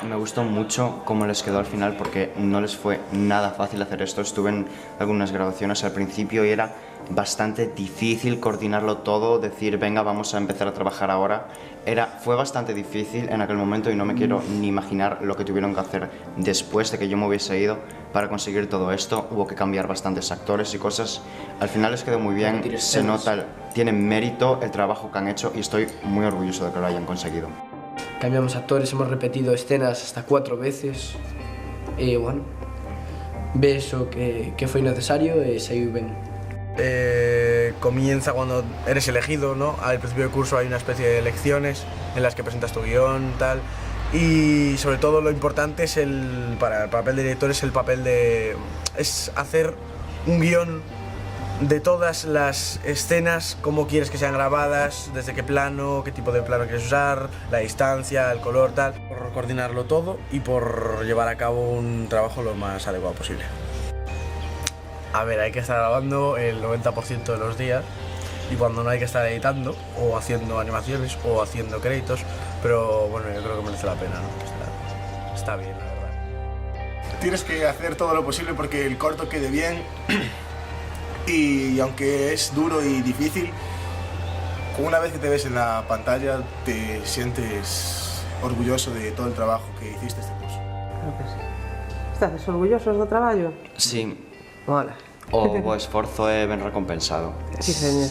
Me gustó mucho cómo les quedó al final porque no les fue nada fácil hacer esto. Estuve en algunas grabaciones al principio y era bastante difícil coordinarlo todo, decir venga vamos a empezar a trabajar ahora. Fue bastante difícil en aquel momento y no me quiero ni imaginar lo que tuvieron que hacer después de que yo me hubiese ido para conseguir todo esto. Hubo que cambiar bastantes actores y cosas. Al final les quedó muy bien, se nota, tienen mérito el trabajo que han hecho y estoy muy orgulloso de que lo hayan conseguido. Cambiamos actores, hemos repetido escenas hasta 4 veces y bueno, ves o que foi necesario e saiu ben. Comienza cuando eres elegido, ¿no? Al principio del curso hay una especie de lecciones en las que presentas tu guión, tal, y sobre todo lo importante es para el papel de director es hacer un guión de todas las escenas, cómo quieres que sean grabadas, desde qué plano, qué tipo de plano quieres usar, la distancia, el color, tal, por coordinarlo todo y por llevar a cabo un trabajo lo más adecuado posible. A ver, hay que estar grabando el 90% de los días y cuando no hay que estar editando o haciendo animaciones o haciendo créditos, pero bueno, yo creo que merece la pena, ¿no? Está bien, la verdad. Tienes que hacer todo lo posible porque el corto quede bien y aunque es duro y difícil, una vez que te ves en la pantalla te sientes orgulloso de todo el trabajo que hiciste este curso. Creo que sí. Estás orgullosos do traballo? Sí, Mola. o esforzo é ben recompensado. Sí, señor.